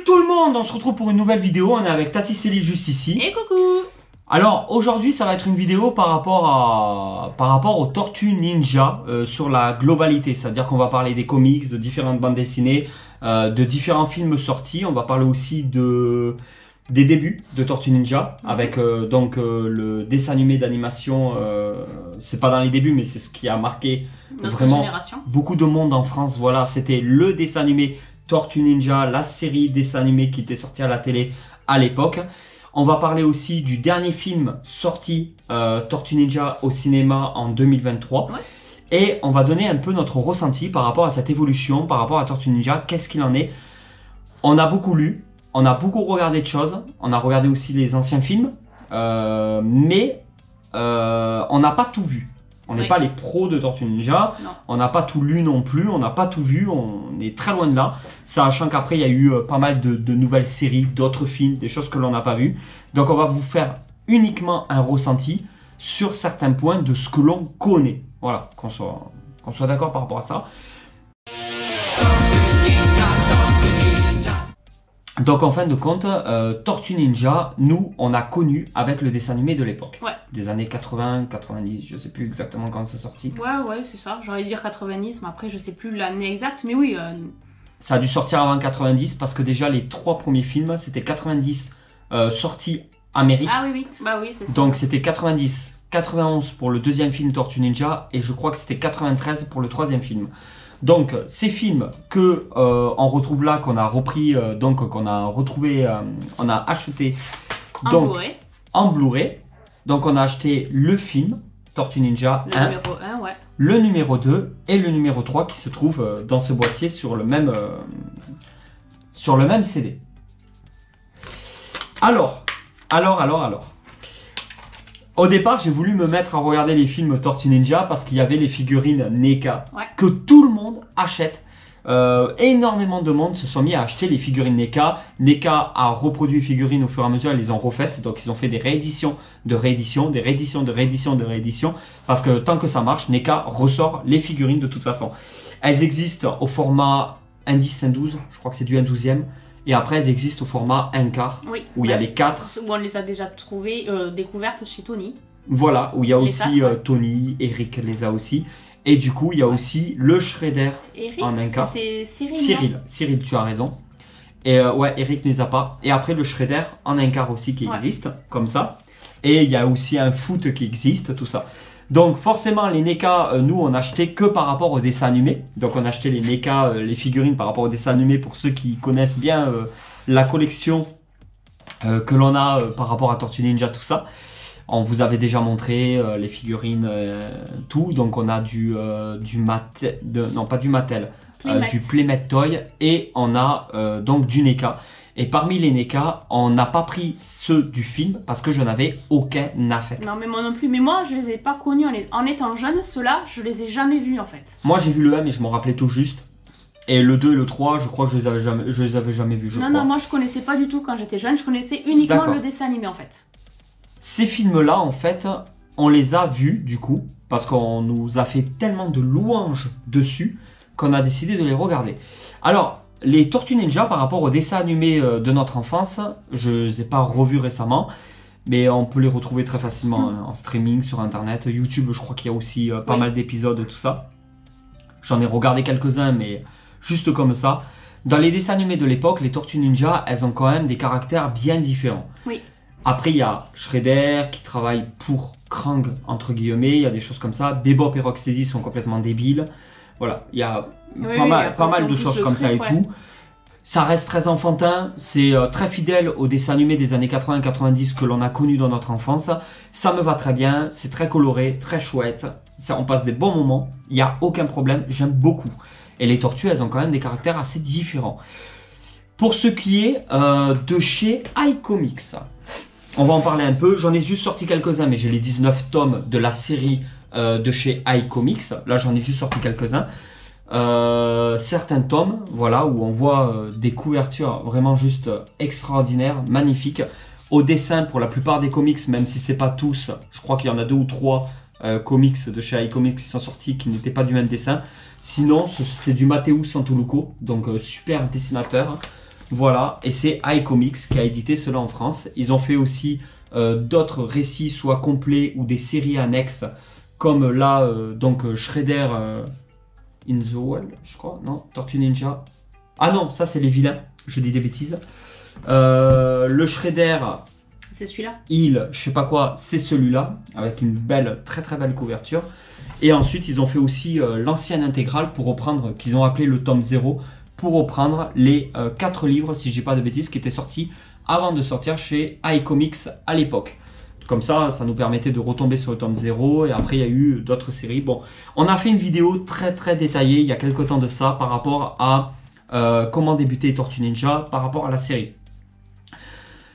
Salut tout le monde, on se retrouve pour une nouvelle vidéo, on est avec Tati Céline juste ici. Et coucou. Alors aujourd'hui ça va être une vidéo par rapport aux Tortues Ninja sur la globalité, c'est-à-dire qu'on va parler des comics, de différentes bandes dessinées, de différents films sortis, on va parler aussi des débuts de Tortues Ninja avec le dessin animé d'animation, c'est pas dans les débuts mais c'est ce qui a marqué Notre vraiment génération. beaucoup de monde en France, voilà, c'était le dessin animé Tortues Ninja, la série dessin animé qui était sortie à la télé à l'époque. On va parler aussi du dernier film sorti Tortues Ninja au cinéma en 2023. Ouais. Et on va donner un peu notre ressenti par rapport à cette évolution, par rapport à Tortues Ninja, qu'est-ce qu'il en est. On a beaucoup lu, on a beaucoup regardé de choses, on a regardé aussi les anciens films, mais on n'a pas tout vu. On n'est pas les pros de Tortues Ninja, Non. on n'a pas tout lu non plus, on n'a pas tout vu, on est très loin de là. Sachant qu'après il y a eu pas mal de nouvelles séries, d'autres films, des choses que l'on n'a pas vues. Donc on va vous faire uniquement un ressenti sur certains points de ce que l'on connaît. Voilà, qu'on soit d'accord par rapport à ça. Donc en fin de compte, Tortues Ninja, nous on a connu avec le dessin animé de l'époque. Ouais. Des années 80, 90, je sais plus exactement quand c'est sorti. Ouais, c'est ça. J'aurais dire 90, mais après je sais plus l'année exacte, mais oui. Ça a dû sortir avant 90 parce que déjà les 3 premiers films c'était 90 sortis Amérique. Ah oui, bah oui, c'est ça. Donc c'était 90, 91 pour le deuxième film Tortues Ninja et je crois que c'était 93 pour le troisième film. Donc ces films que on retrouve là, qu'on a repris, qu'on a retrouvé, on a acheté en Blu-ray. Donc on a acheté le film Tortues Ninja Le 1, numéro 1, ouais. le numéro 2 et le numéro 3 qui se trouvent dans ce boîtier sur le même CD. Alors. Au départ, j'ai voulu me mettre à regarder les films Tortues Ninja parce qu'il y avait les figurines NECA que tout le monde achète. Énormément de monde se sont mis à acheter les figurines NECA. NECA a reproduit les figurines au fur et à mesure, ils les ont refaites. Donc ils ont fait des rééditions, des rééditions. Parce que tant que ça marche, NECA ressort les figurines de toute façon. Elles existent au format 1/10, 1/12, je crois que c'est du 1/12e. Et après, elles existent au format 1/4, où il y a les 4. Où on les a déjà trouvées, découvertes chez Tony. Voilà, où il y a Les aussi 4, ouais. Tony, Eric les a aussi. Et du coup, il y a aussi le Shredder Eric, en 1/4. c'était Cyril. Cyril, tu as raison. Et ouais, Eric ne les a pas. Et après, le Shredder en 1/4 aussi qui existe, comme ça. Et il y a aussi un foot qui existe, tout ça. Donc forcément les NECA, nous on achetait que par rapport au dessin animé. Donc on achetait les NECA, les figurines par rapport au dessin animé pour ceux qui connaissent bien la collection que l'on a par rapport à Tortues Ninja, tout ça. On vous avait déjà montré les figurines, tout. Donc on a du Mattel, non pas du Mattel, du Playmat Toy et on a donc du NECA. Et parmi les NECA, on n'a pas pris ceux du film parce que je n'avais aucun affect. Non mais moi non plus, mais moi je les ai pas connus en étant jeune, ceux-là je les ai jamais vus en fait. Moi j'ai vu le 1 mais je m'en rappelais tout juste. Et le 2 et le 3, je crois que je les avais jamais vus. Non, moi je connaissais pas du tout quand j'étais jeune, je connaissais uniquement le dessin animé en fait. Ces films-là en fait, on les a vus du coup, parce qu'on nous a fait tellement de louanges dessus qu'on a décidé de les regarder. Alors, les Tortues Ninja par rapport au dessin animé de notre enfance, je ne les ai pas revus récemment, mais on peut les retrouver très facilement en streaming sur internet. YouTube, je crois qu'il y a aussi pas mal d'épisodes, tout ça. J'en ai regardé quelques-uns, mais juste comme ça. Dans les dessins animés de l'époque, les Tortues Ninja, elles ont quand même des caractères bien différents. Oui. Après, il y a Shredder qui travaille pour Krang, entre guillemets, il y a des choses comme ça. Bebop et Rocksteady sont complètement débiles. Voilà, il y a pas mal de choses comme ça et tout. Ça reste très enfantin, c'est très fidèle au dessin animé des années 80-90 que l'on a connu dans notre enfance. Ça me va très bien, c'est très coloré, très chouette. Ça, on passe des bons moments, il n'y a aucun problème, j'aime beaucoup. Et les tortues, elles ont quand même des caractères assez différents. Pour ce qui est de chez iComics, on va en parler un peu. J'en ai juste sorti quelques-uns, mais j'ai les 19 tomes de la série de chez iComics. Là, j'en ai juste sorti quelques-uns. Certains tomes, voilà, où on voit des couvertures vraiment juste extraordinaires, magnifiques. Au dessin, pour la plupart des comics, même si c'est pas tous, je crois qu'il y en a 2 ou 3 comics de chez iComics qui sont sortis qui n'étaient pas du même dessin. Sinon, c'est du Matteo Santoluco, donc super dessinateur. Voilà, et c'est iComics qui a édité cela en France. Ils ont fait aussi d'autres récits, soit complets ou des séries annexes, comme là, Shredder in the World, je crois, non, Tortue Ninja. Ah non, ça c'est les vilains, je dis des bêtises. Le Shredder, c'est celui-là. Je sais pas quoi, c'est celui-là, avec une belle, très très belle couverture. Et ensuite, ils ont fait aussi l'ancienne intégrale pour reprendre, qu'ils ont appelé le tome 0, pour reprendre les 4 livres, si je dis pas de bêtises, qui étaient sortis avant de sortir chez iComics à l'époque. Comme ça, ça nous permettait de retomber sur le tome 0, et après il y a eu d'autres séries. Bon, on a fait une vidéo très très détaillée il y a quelques temps de ça par rapport à comment débuter Tortue Ninja par rapport à la série.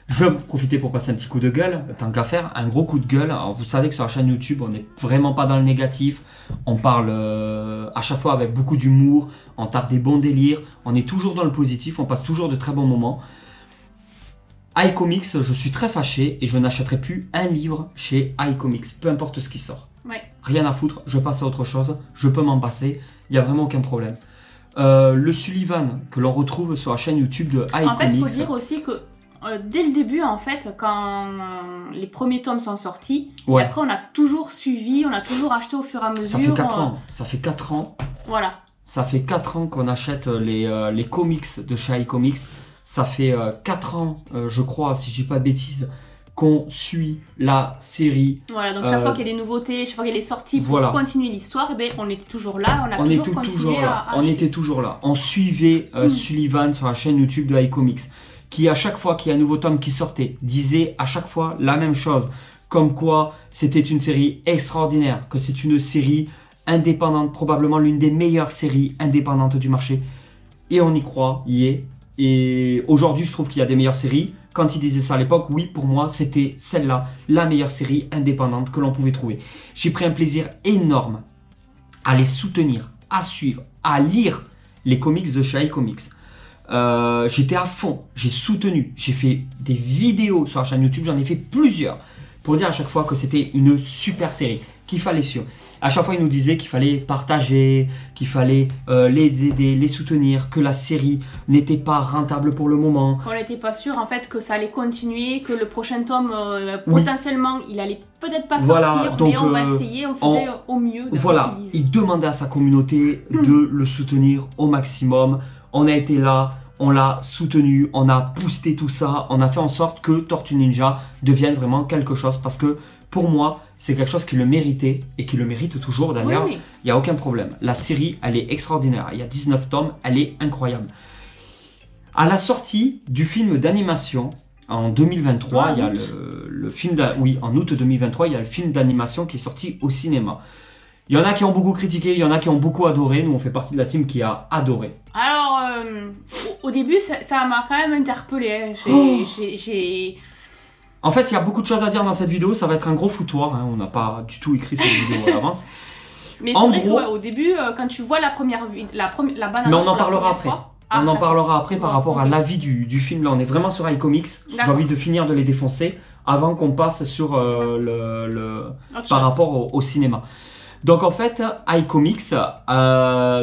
Je vais en profiter pour passer un petit coup de gueule, tant qu'à faire, un gros coup de gueule. Alors vous savez que sur la chaîne YouTube, on n'est vraiment pas dans le négatif. On parle à chaque fois avec beaucoup d'humour, on tape des bons délires, on est toujours dans le positif, on passe toujours de très bons moments. iComics, je suis très fâché et je n'achèterai plus un livre chez iComics, peu importe ce qui sort. Ouais. Rien à foutre, je passe à autre chose, je peux m'en passer, il n'y a vraiment aucun problème. Le Sullivan que l'on retrouve sur la chaîne YouTube de iComics. En fait, il faut dire aussi que dès le début, en fait, quand les premiers tomes sont sortis, ouais. Et après on a toujours suivi, on a toujours acheté au fur et à mesure. Ça fait 4 ans, ça fait 4 ans. Voilà. Ça fait 4 ans qu'on achète les comics de chez iComics. Ça fait 4 ans, je crois, si je dis pas de bêtises, qu'on suit la série. Voilà, donc chaque fois qu'il y a des nouveautés, chaque fois qu'il est sorti pour continuer l'histoire, eh bien, on était toujours là, on a toujours continué à acheter. On était toujours là. On suivait Sullivan sur la chaîne YouTube de iComics, qui à chaque fois qu'il y a un nouveau tome qui sortait, disait à chaque fois la même chose. Comme quoi, c'était une série extraordinaire, que c'est une série indépendante, probablement l'une des meilleures séries indépendantes du marché. Et on y croit, y est. Et aujourd'hui, je trouve qu'il y a des meilleures séries. Quand il disait ça à l'époque, oui, pour moi, c'était celle-là, la meilleure série indépendante que l'on pouvait trouver. J'ai pris un plaisir énorme à les soutenir, à suivre, à lire les comics de chez iComics. J'étais à fond, j'ai soutenu, j'ai fait des vidéos sur la chaîne YouTube, j'en ai fait plusieurs pour dire à chaque fois que c'était une super série, qu'il fallait suivre. À chaque fois, ils nous disaient qu'il fallait partager, qu'il fallait les aider, les soutenir, que la série n'était pas rentable pour le moment. On n'était pas sûr en fait que ça allait continuer, que le prochain tome, potentiellement, il allait peut-être pas sortir, donc, mais on va essayer, on faisait au mieux de voilà, il demandait à sa communauté de le soutenir au maximum. On a été là, on l'a soutenu, on a boosté tout ça, on a fait en sorte que Tortue Ninja devienne vraiment quelque chose parce que pour moi, c'est quelque chose qui le méritait et qui le mérite toujours d'ailleurs. Il n'y a aucun problème. La série, elle est extraordinaire. Il y a 19 tomes, elle est incroyable. À la sortie du film d'animation en 2023, il y a le film en août 2023, il y a le film d'animation qui est sorti au cinéma. Il y en a qui ont beaucoup critiqué, il y en a qui ont beaucoup adoré. Nous, on fait partie de la team qui a adoré. Alors, au début, ça m'a quand même interpellée. En fait, il y a beaucoup de choses à dire dans cette vidéo. Ça va être un gros foutoir. Hein. On n'a pas du tout écrit cette vidéo à l'avance. Mais c'est vrai qu'au début, quand tu vois la bande-annonce, mais on en parlera après. On en parlera après par rapport à l'avis du film. Là, on est vraiment sur iComics. J'ai envie de finir de les défoncer avant qu'on passe sur par rapport au cinéma. Donc en fait, iComics,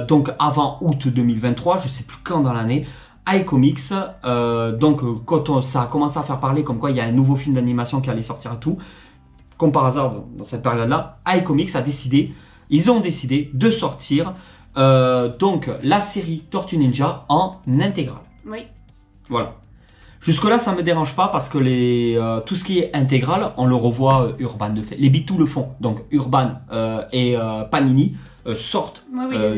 donc avant août 2023, je sais plus quand dans l'année, iComics, quand ça a commencé à faire parler comme quoi il y a un nouveau film d'animation qui allait sortir et tout, comme par hasard dans cette période-là, iComics ils ont décidé de sortir donc la série Tortue Ninja en intégrale. Oui. Voilà. Jusque-là, ça ne me dérange pas parce que tout ce qui est intégral, on le revoit, Urban le fait. Les Big Two le font. Donc Urban et Panini sortent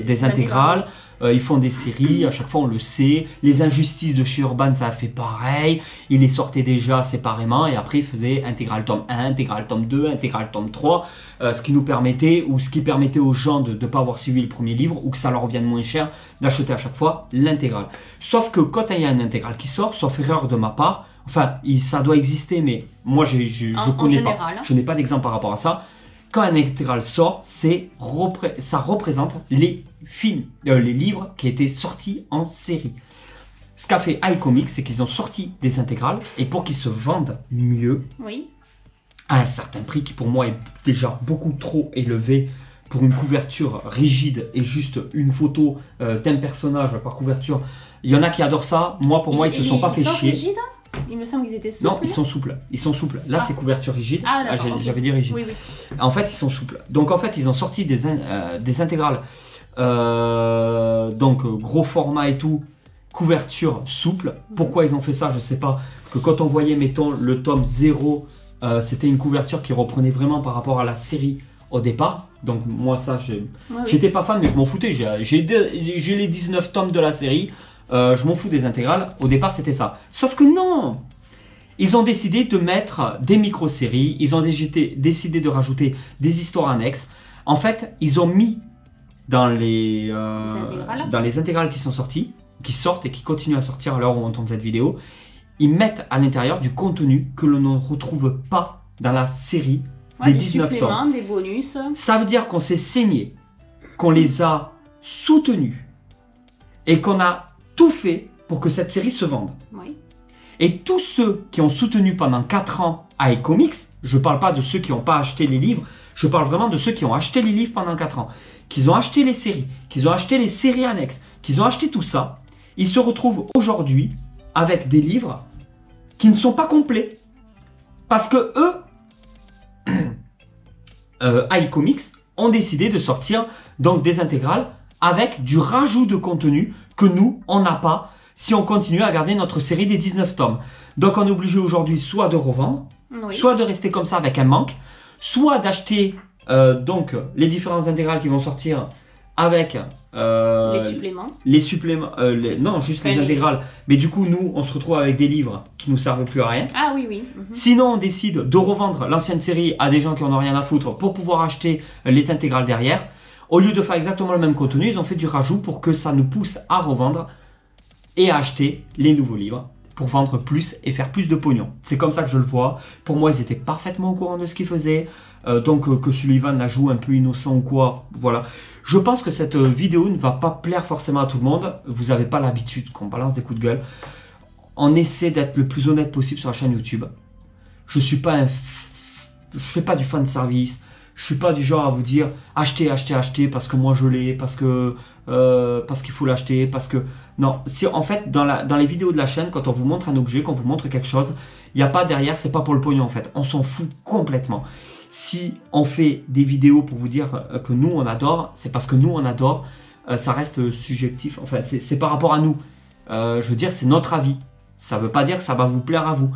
des intégrales. Ils font des séries, à chaque fois on le sait. Les Injustices de chez Urban, ça a fait pareil. Ils les sortaient déjà séparément et après ils faisaient intégral tome 1, intégral tome 2, intégral tome 3. Ce qui nous permettait, ou ce qui permettait aux gens de ne pas avoir suivi le premier livre ou que ça leur revienne moins cher, d'acheter à chaque fois l'intégrale. Sauf que quand il y a un intégral qui sort, sauf erreur de ma part, enfin ça doit exister mais moi je connais pas, je n'ai pas d'exemple par rapport à ça. Quand un intégral sort, ça représente les films, les livres qui étaient sortis en série. Ce qu'a fait iComics, c'est qu'ils ont sorti des intégrales et pour qu'ils se vendent mieux, à un certain prix qui pour moi est déjà beaucoup trop élevé pour une couverture rigide et juste une photo d'un personnage par couverture Il y en a qui adorent ça. Moi, pour moi, ils se sont pas fait chier. Rigides, il me semble qu'ils étaient souples. Non, ils sont souples. Ils sont souples. Là, c'est couverture rigide. J'avais dit rigide. Oui. En fait, ils sont souples. Donc, en fait, ils ont sorti des intégrales. Donc, gros format et tout. Couverture souple. Pourquoi ils ont fait ça, je sais pas. Que quand on voyait, mettons, le tome 0, c'était une couverture qui reprenait vraiment par rapport à la série au départ. Donc moi ça, j'étais pas fan, mais je m'en foutais. J'ai les 19 tomes de la série, je m'en fous des intégrales. Au départ c'était ça. Sauf que non, ils ont décidé de mettre des micro-séries, ils ont décidé de rajouter des histoires annexes. En fait, ils ont mis dans les intégrales qui sont sorties, qui sortent et qui continuent à sortir à l'heure où on tourne cette vidéo, ils mettent à l'intérieur du contenu que l'on ne retrouve pas dans la série des 19 tomes. Des bonus. Ça veut dire qu'on s'est saigné, qu'on les a soutenus et qu'on a tout fait pour que cette série se vende. Oui. Et tous ceux qui ont soutenu pendant 4 ans iComics, je ne parle pas de ceux qui n'ont pas acheté les livres, je parle vraiment de ceux qui ont acheté les livres pendant 4 ans, qu'ils ont acheté les séries, qu'ils ont acheté les séries annexes, qu'ils ont acheté tout ça, ils se retrouvent aujourd'hui avec des livres qui ne sont pas complets. Parce que eux, iComics, ont décidé de sortir donc des intégrales avec du rajout de contenu que nous, on n'a pas si on continue à garder notre série des 19 tomes. Donc on est obligé aujourd'hui soit de revendre, soit de rester comme ça avec un manque, soit d'acheter donc les différentes intégrales qui vont sortir avec les suppléments. Non, juste les intégrales. Mais du coup, nous, on se retrouve avec des livres qui nous servent plus à rien. Ah oui. Sinon, on décide de revendre l'ancienne série à des gens qui en ont rien à foutre pour pouvoir acheter les intégrales derrière. Au lieu de faire exactement le même contenu, ils ont fait du rajout pour que ça nous pousse à revendre et à acheter les nouveaux livres pour vendre plus et faire plus de pognon. C'est comme ça que je le vois. Pour moi, ils étaient parfaitement au courant de ce qu'ils faisaient. Donc que Sullivan la joue un peu innocent ou quoi, voilà. Je pense que cette vidéo ne va pas plaire forcément à tout le monde. Vous n'avez pas l'habitude qu'on balance des coups de gueule. On essaie d'être le plus honnête possible sur la chaîne YouTube. Je suis pas je fais pas du fan service. Je suis pas du genre à vous dire achetez parce que moi je l'ai, parce qu'il faut l'acheter, parce que non. Si en fait dans les vidéos de la chaîne, quand on vous montre un objet, quand on vous montre quelque chose, il n'y a pas derrière, c'est pas pour le pognon en fait. On s'en fout complètement. Si on fait des vidéos pour vous dire que nous on adore, c'est parce que nous on adore, ça reste subjectif, enfin c'est par rapport à nous. Je veux dire, c'est notre avis, ça veut pas dire que ça va vous plaire à vous.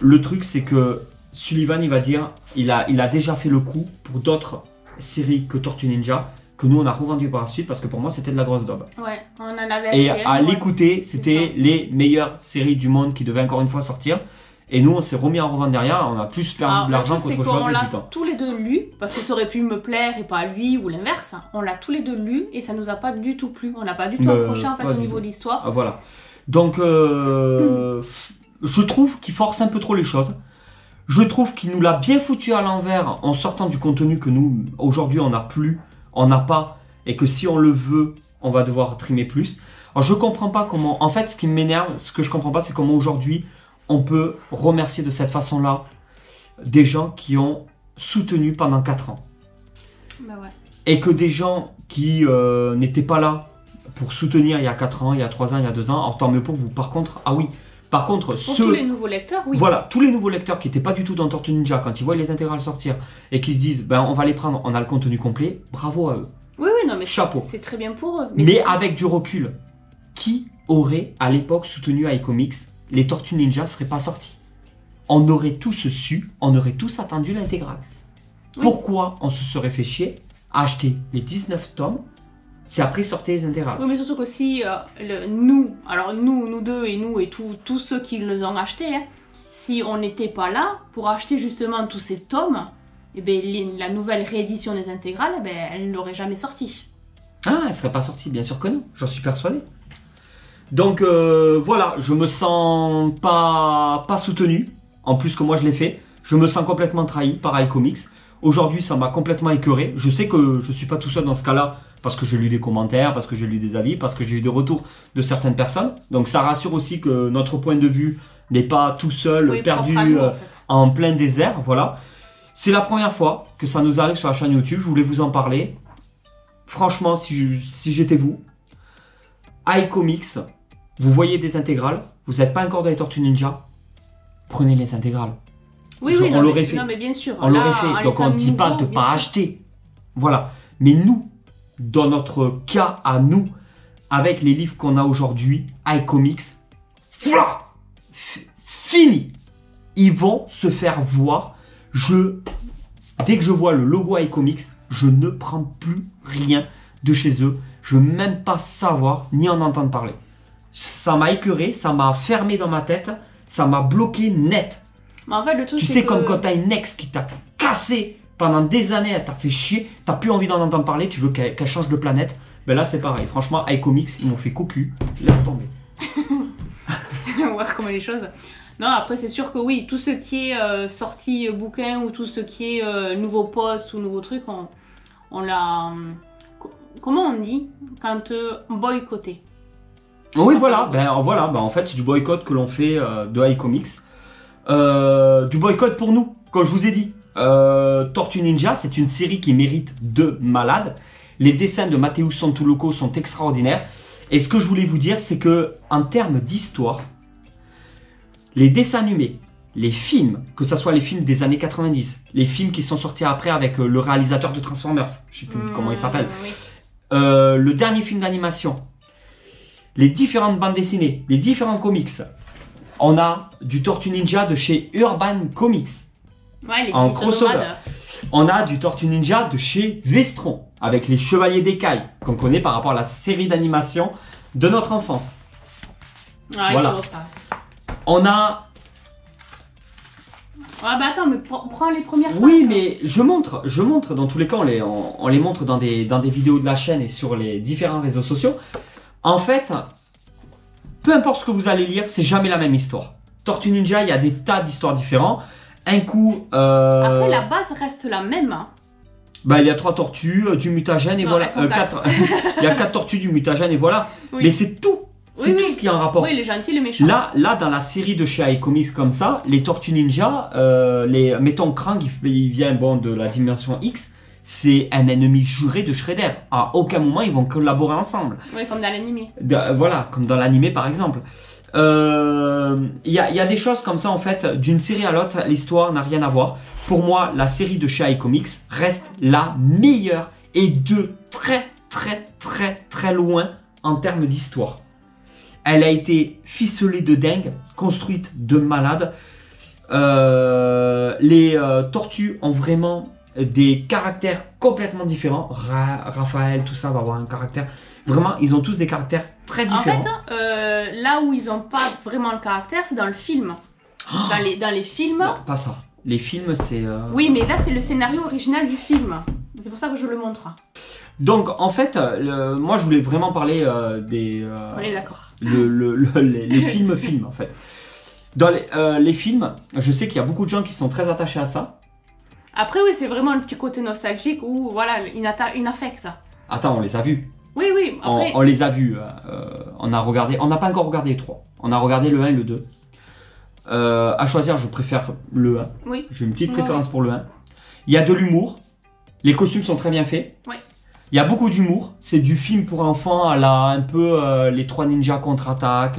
Le truc c'est que Sullivan il va dire, il a déjà fait le coup pour d'autres séries que Tortue Ninja, que nous on a revendu par la suite parce que pour moi c'était de la grosse daube. Ouais, on en avait acheté. Et à l'écouter, c'était les meilleures séries du monde qui devaient encore une fois sortir. Et nous, on s'est remis en revente derrière, on a plus perdu de l'argent qu'autre chose. On l'a tous les deux lu, parce que ça aurait pu me plaire et pas lui, ou l'inverse. On l'a tous les deux lu et ça nous a pas du tout plu. On n'a pas du tout accroché en fait au niveau de l'histoire. Voilà. Donc, je trouve qu'il force un peu trop les choses. Je trouve qu'il nous l'a bien foutu à l'envers en sortant du contenu que nous, aujourd'hui, on n'a plus, on n'a pas, et que si on le veut, on va devoir trimer plus. Alors, je comprends pas comment. En fait, ce qui m'énerve, ce que je comprends pas, c'est comment aujourd'hui on peut remercier de cette façon-là des gens qui ont soutenu pendant 4 ans. Bah ouais. Et que des gens qui n'étaient pas là pour soutenir il y a 4 ans, il y a 3 ans, il y a 2 ans, alors tant mieux pour vous. Par contre, pour tous les nouveaux lecteurs, oui. Voilà, tous les nouveaux lecteurs qui n'étaient pas du tout dans Tortue Ninja, quand ils voient les intégrales sortir et qui se disent, ben on va les prendre, on a le contenu complet, bravo à eux. Oui, non mais chapeau. C'est très bien pour eux. Mais avec du recul, qui aurait à l'époque soutenu iComics? Les Tortues Ninja ne seraient pas sortis. On aurait tous su, on aurait tous attendu l'intégrale. Oui. Pourquoi on se serait fait chier à acheter les 19 tomes si après sortaient les intégrales? Oui, mais surtout que si nous deux et tous ceux qui les ont achetés, si on n'était pas là pour acheter justement tous ces tomes, eh ben, la nouvelle réédition des intégrales, eh ben, elle n'aurait jamais sorti. Ah, elle ne serait pas sortie, bien sûr que non, j'en suis persuadé. Donc voilà, je me sens pas soutenu, en plus que moi je l'ai fait. Je me sens complètement trahi par iComics. Aujourd'hui, ça m'a complètement écœuré. Je sais que je suis pas tout seul dans ce cas-là, parce que j'ai lu des commentaires, parce que j'ai lu des avis, parce que j'ai eu des retours de certaines personnes. Donc ça rassure aussi que notre point de vue n'est pas tout seul, perdu en plein désert. Voilà. C'est la première fois que ça nous arrive sur la chaîne YouTube, je voulais vous en parler. franchement, si j'étais vous, iComics, vous voyez des intégrales, vous n'êtes pas encore dans les Tortues Ninja, prenez les intégrales. Oui, on l'aurait fait. Non, mais bien sûr. On l'aurait fait. Donc on ne dit pas de ne pas acheter. Voilà. Mais nous, dans notre cas à nous, avec les livres qu'on a aujourd'hui, iComics, voilà, fini. Ils vont se faire voir. Dès que je vois le logo iComics, je ne prends plus rien de chez eux. Je veux même pas savoir ni en entendre parler. Ça m'a écœuré, ça m'a fermé dans ma tête, ça m'a bloqué net. Mais en fait, le truc, tu sais, comme quand t'as une ex qui t'a cassé pendant des années, elle t'a fait chier, t'as plus envie d'en entendre parler, tu veux qu'elle change de planète. Ben là, c'est pareil. Franchement, iComics, ils m'ont fait cocu. Laisse tomber. On va voir comment les choses. Non, après, c'est sûr que oui, tout ce qui est sorti bouquin ou tout ce qui est nouveau post ou nouveau truc, on l'a. Comment on dit quand boycotté? Oui, voilà. En fait, c'est du boycott que l'on fait de iComics. Du boycott pour nous, comme je vous ai dit. Tortue Ninja, c'est une série qui mérite de malade. Les dessins de Matteo Santoloco sont extraordinaires. Et ce que je voulais vous dire, c'est que en termes d'histoire, les dessins animés, les films, que ce soit les films des années 90, les films qui sont sortis après avec le réalisateur de Transformers, je sais plus comment il s'appelle, oui. Le dernier film d'animation, les différentes bandes dessinées, les différents comics. On a du Tortue Ninja de chez Urban Comics. Ouais, les en crossover. On a du Tortue Ninja de chez Vestron, avec les Chevaliers d'Écaille, qu'on connaît par rapport à la série d'animation de notre enfance. Ouais, voilà. On a... Ah bah attends, mais prends les premières pages. Oui, mais je montre, dans tous les cas, on les montre dans des vidéos de la chaîne et sur les différents réseaux sociaux. En fait, peu importe ce que vous allez lire, c'est jamais la même histoire. Tortue Ninja, il y a des tas d'histoires différents. Un coup... Après, la base reste la même. Hein. Bah, il y a 3 tortues, du mutagène et non, voilà. 4. Il y a 4 tortues, du mutagène et voilà. Oui. Mais c'est tout. C'est tout ce qui est en rapport. Oui, les gentils, les méchants. Là, dans la série de chez iComics comme ça, les Tortues Ninja, mettons Krang, il vient de la dimension X, c'est un ennemi juré de Shredder. À aucun moment, ils vont collaborer ensemble. Oui, comme dans l'animé. Voilà, comme dans l'animé par exemple. Il y a des choses comme ça en fait, d'une série à l'autre, l'histoire n'a rien à voir. Pour moi, la série de chez iComics reste la meilleure et de très loin en termes d'histoire. Elle a été ficelée de dingue, construite de malade. Les tortues ont vraiment des caractères complètement différents. Raphaël, tout ça va avoir un caractère. Vraiment, ils ont tous des caractères très différents. En fait, là où ils n'ont pas vraiment le caractère, c'est dans le film. Dans les films... Non, pas ça. Les films, c'est... Oui, mais là, c'est le scénario original du film. C'est pour ça que je le montre. Donc, en fait, moi, je voulais vraiment parler des... On est d'accord. Les films, en fait. Dans les films, je sais qu'il y a beaucoup de gens qui sont très attachés à ça. Après, oui, c'est vraiment le petit côté nostalgique où, voilà, une affect, ça. Attends, on les a vus. Oui, oui. Après... On les a vus. On a regardé. On n'a pas encore regardé les 3. On a regardé le 1 et le 2. À choisir, je préfère le 1. Oui. J'ai une petite préférence pour le 1. Il y a de l'humour. Les costumes sont très bien faits. Oui. Il y a beaucoup d'humour. C'est du film pour enfants à la un peu les 3 ninjas contre-attaque.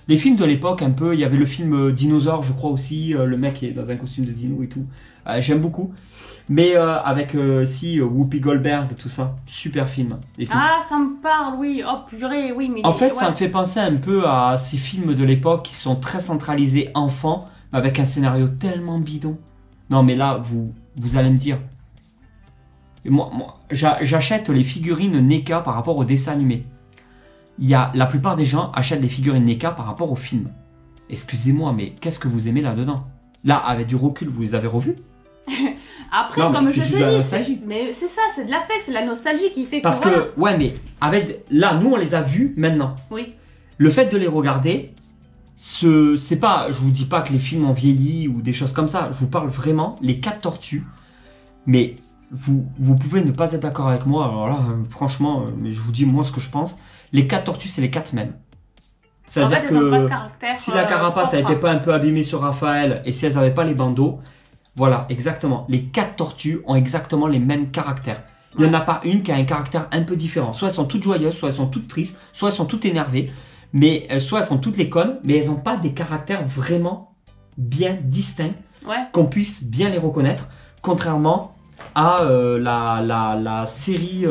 Les films de l'époque un peu. Il y avait le film Dinosaure, je crois aussi. Le mec est dans un costume de dino et tout. J'aime beaucoup. Mais avec si Whoopi Goldberg et tout ça. Super film. Et tout. Ah, ça me parle, oui. Oh, purée, oui. Mais en fait, ça me fait penser un peu à ces films de l'époque qui sont très centralisés enfants, avec un scénario tellement bidon. Non, mais là, vous allez me dire. Et moi j'achète les figurines NECA par rapport au dessin animé. La plupart des gens achètent les figurines NECA par rapport au film. Excusez-moi, mais qu'est-ce que vous aimez là-dedans? Là, avec du recul, vous les avez revus? Après, non, comme je te dis, mais c'est ça, c'est de l'affect, c'est la nostalgie qui fait que... Parce que, ouais, mais là, nous, on les a vus maintenant. Oui. Le fait de les regarder, c'est pas, je vous dis pas que les films ont vieilli ou des choses comme ça. Je vous parle vraiment, les 4 tortues. Mais vous pouvez ne pas être d'accord avec moi. Alors là, franchement, mais je vous dis moi ce que je pense. Les 4 tortues, c'est les 4 mêmes. C'est-à-dire que si la carapace n'était pas un peu abîmée sur Raphaël et si elles n'avaient pas les bandeaux, voilà, exactement. Les 4 tortues ont exactement les mêmes caractères. Il n'y en a pas une qui a un caractère un peu différent. Soit elles sont toutes joyeuses, soit elles sont toutes tristes, soit elles sont toutes énervées, mais soit elles font toutes les connes, mais elles n'ont pas des caractères vraiment bien distincts, qu'on puisse bien les reconnaître, contrairement à la série,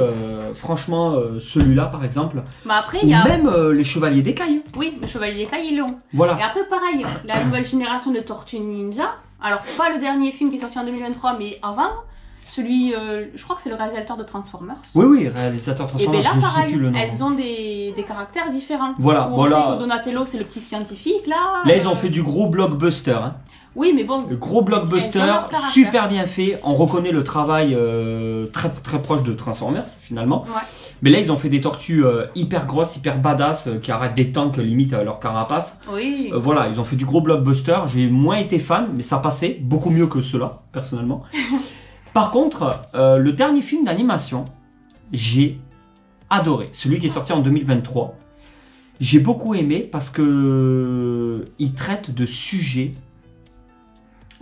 franchement, celui-là par exemple, bah après, il y a... même les Chevaliers d'Écaille. Oui, les Chevaliers d'Écaille, ils l'ont. Voilà. Et après, pareil, la nouvelle génération de Tortues Ninja, alors pas le dernier film qui est sorti en 2023, mais avant, celui, je crois que c'est le réalisateur de Transformers. Oui, réalisateur Transformers, et bien là, je pareil, sais plus le nom. elles ont des caractères différents. Voilà, on sait que Donatello, c'est le petit scientifique, là. Là, ils ont fait du gros blockbuster, hein. Oui, mais bon. Le gros blockbuster, super bien fait. On reconnaît le travail très proche de Transformers, finalement. Ouais. Mais là, ils ont fait des tortues hyper grosses, hyper badass, qui arrêtent des tanks limite à leur carapace. Oui. Voilà, ils ont fait du gros blockbuster. J'ai moins été fan, mais ça passait beaucoup mieux que cela, personnellement. Par contre, le dernier film d'animation, j'ai adoré. Celui qui est sorti en 2023. J'ai beaucoup aimé parce que il traite de sujets.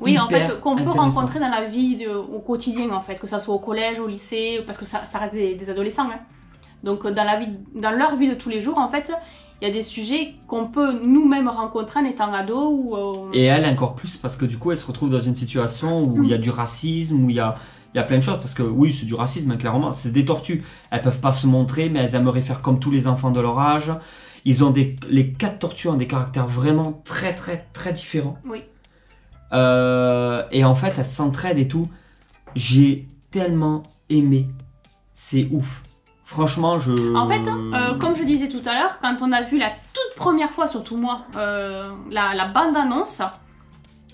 Oui, en fait, qu'on peut rencontrer dans la vie au quotidien, en fait, que ça soit au collège, au lycée, parce que ça reste des adolescents. Hein. Donc, dans leur vie de tous les jours, en fait, il y a des sujets qu'on peut nous-mêmes rencontrer en étant ado. Et elle encore plus, parce que du coup, elle se retrouve dans une situation où il y a du racisme, où il y a plein de choses, parce que oui, c'est du racisme, hein, clairement, c'est des tortues. Elles peuvent pas se montrer, mais elles aimeraient faire comme tous les enfants de leur âge. Ils ont les 4 tortues ont des caractères vraiment très différents. Oui. Et en fait, elles s'entraident et tout. J'ai tellement aimé. C'est ouf. Franchement, En fait, comme je disais tout à l'heure, quand on a vu la toute première fois, surtout moi, la bande-annonce,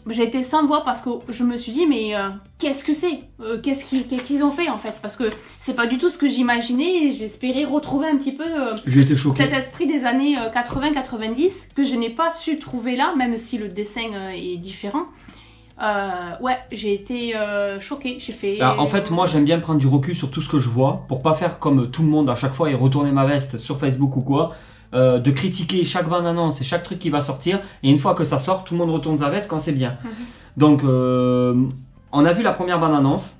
j'ai été sans voix parce que je me suis dit, mais qu'est-ce que c'est qu'est-ce qu'ils ont fait en fait? Parce que c'est pas du tout ce que j'imaginais. J'espérais retrouver un petit peu j'ai été choqué. Cet esprit des années 80-90 que je n'ai pas su trouver là, même si le dessin est différent. Ouais, j'ai été choquée. J'ai fait. Alors, en fait, moi j'aime bien prendre du recul sur tout ce que je vois pour pas faire comme tout le monde à chaque fois et retourner ma veste sur Facebook ou quoi. De critiquer chaque bande-annonce et chaque truc qui va sortir, et une fois que ça sort, tout le monde retourne sa veste quand c'est bien. Donc, on a vu la première bande-annonce,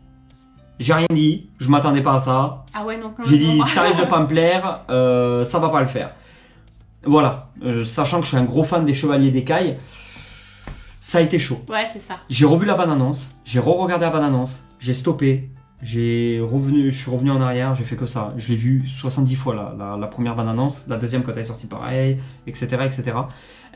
j'ai rien dit, je m'attendais pas à ça. Ah ouais, non. J'ai dit, ça risque de pas me plaire, ça va pas le faire. Voilà, sachant que je suis un gros fan des Chevaliers d'Écaille, ça a été chaud. Ouais, c'est ça. J'ai revu la bande-annonce, j'ai re-regardé la bande-annonce, j'ai stoppé. Je suis revenu en arrière, j'ai fait que ça. Je l'ai vu 70 fois la première bande-annonce, la deuxième quand elle est sortie pareil, etc.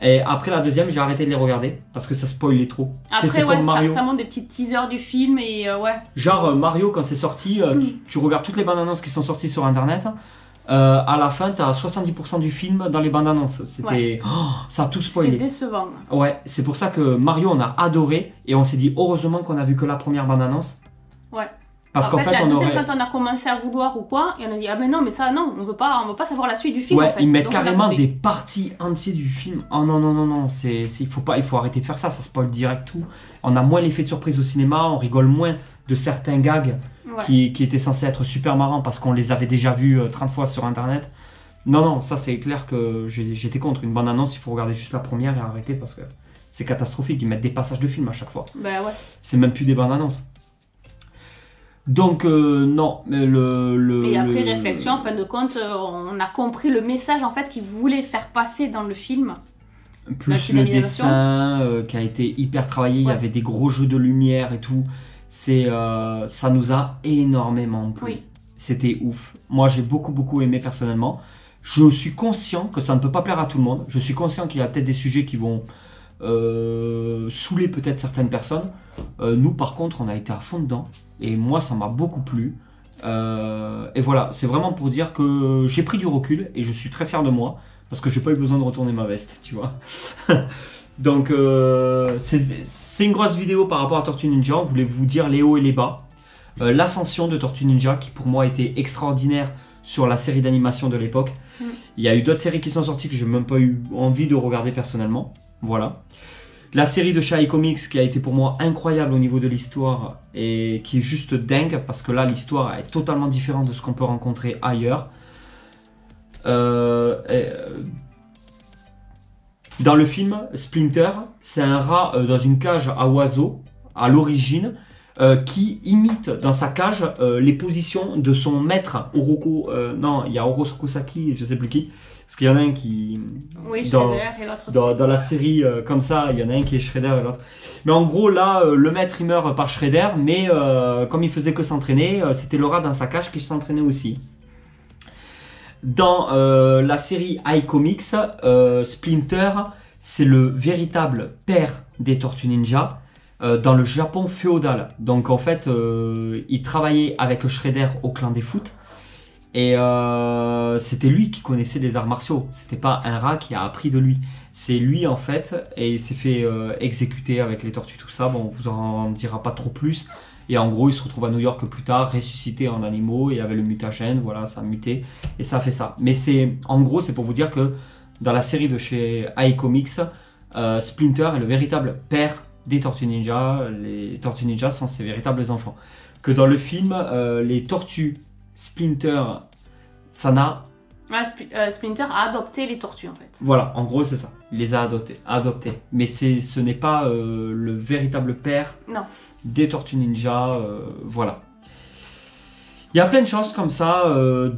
Et après la deuxième, j'ai arrêté de les regarder parce que ça spoilait trop. Après, ouais, ça montre des petits teasers du film et ouais. Genre Mario, quand c'est sorti, tu regardes toutes les bandes-annonces qui sont sorties sur internet. À la fin, t'as 70% du film dans les bandes-annonces. C'était. Ouais. Oh, ça a tout spoilé. C'était décevant. Ouais, c'est pour ça que Mario, on a adoré et on s'est dit heureusement qu'on a vu que la première bande-annonce. Ouais. Parce qu'en fait, la deuxième, quand on a commencé à vouloir ou quoi, et on a dit ah mais non, mais ça non, on veut pas savoir la suite du film. Ouais, en fait. Ils mettent carrément des parties entières du film. Oh non, il faut arrêter de faire ça, ça spoil direct tout. On a moins l'effet de surprise au cinéma, on rigole moins de certains gags qui étaient censés être super marrants parce qu'on les avait déjà vus 30 fois sur internet. Non, ça c'est clair que j'étais contre. Une bande-annonce, il faut regarder juste la première et arrêter parce que c'est catastrophique. Ils mettent des passages de film à chaque fois. Bah ouais. C'est même plus des bandes-annonces. Donc non, mais Et après réflexion, en fin de compte, on a compris le message en fait qu'ils voulaient faire passer dans le film. Plus le dessin qui a été hyper travaillé, il y avait des gros jeux de lumière et tout. Ça nous a énormément plu. Oui. C'était ouf. Moi j'ai beaucoup aimé personnellement. Je suis conscient que ça ne peut pas plaire à tout le monde. Je suis conscient qu'il y a peut-être des sujets qui vont saouler peut-être certaines personnes. Nous par contre on a été à fond dedans. Et moi, ça m'a beaucoup plu. Et voilà, c'est vraiment pour dire que j'ai pris du recul et je suis très fier de moi parce que j'ai pas eu besoin de retourner ma veste, tu vois. Donc, c'est une grosse vidéo par rapport à Tortue Ninja. On voulait vous dire les hauts et les bas. L'ascension de Tortue Ninja qui pour moi était extraordinaire sur la série d'animation de l'époque. Il y a eu d'autres séries qui sont sorties que j'ai même pas eu envie de regarder personnellement. Voilà. La série de Shy Comics qui a été pour moi incroyable au niveau de l'histoire et qui est juste dingue parce que là l'histoire est totalement différente de ce qu'on peut rencontrer ailleurs. Dans le film, Splinter, c'est un rat dans une cage à oiseaux à l'origine. qui imite dans sa cage les positions de son maître Oroko. Non, il y a Orosaki, je sais plus qui. Parce qu'il y en a un qui... Oui, Shredder et l'autre dans la série comme ça, il y en a un qui est Shredder et l'autre... Mais en gros, là, le maître, il meurt par Shredder, mais comme il faisait que s'entraîner, c'était Laura dans sa cage qui s'entraînait aussi. Dans la série iComics, Splinter, c'est le véritable père des Tortues Ninja dans le Japon féodal. Donc en fait, il travaillait avec Shredder au clan des foot. Et c'était lui qui connaissait les arts martiaux. C'était pas un rat qui a appris de lui. C'est lui en fait, et il s'est fait exécuter avec les tortues, tout ça. Bon, on vous en dira pas trop plus. Et en gros, il se retrouve à New York plus tard, ressuscité en animaux, et avec le mutagène, voilà, ça a muté, et ça a fait ça. Mais c'est, en gros, c'est pour vous dire que dans la série de chez iComics, Splinter est le véritable père des Tortues Ninja. Les Tortues Ninja sont ses véritables enfants. Que dans le film, les tortues Splinter, Sana... Splinter a adopté les tortues en fait. Voilà, en gros c'est ça. Il les a adoptés. Mais ce n'est pas le véritable père des Tortues Ninja. Voilà. Il y a plein de choses comme ça.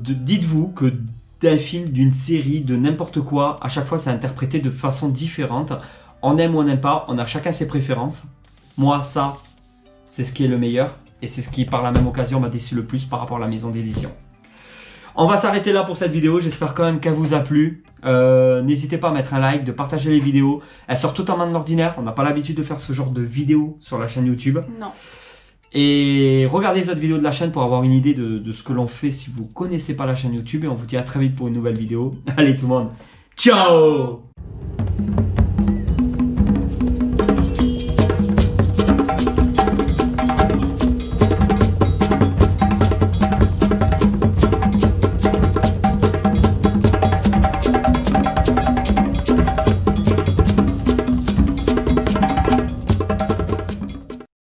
Dites-vous que d'un film, d'une série, de n'importe quoi, à chaque fois c'est interprété de façon différente. On aime ou on n'aime pas, on a chacun ses préférences. Moi, ça, c'est ce qui est le meilleur. Et c'est ce qui, par la même occasion, m'a déçu le plus par rapport à la maison d'édition. On va s'arrêter là pour cette vidéo. J'espère quand même qu'elle vous a plu. N'hésitez pas à mettre un like, de partager les vidéos. Elles sortent totalement de l'ordinaire. On n'a pas l'habitude de faire ce genre de vidéos sur la chaîne YouTube. Non. Et regardez les autres vidéos de la chaîne pour avoir une idée de ce que l'on fait si vous ne connaissez pas la chaîne YouTube. Et on vous dit à très vite pour une nouvelle vidéo. Allez tout le monde, ciao!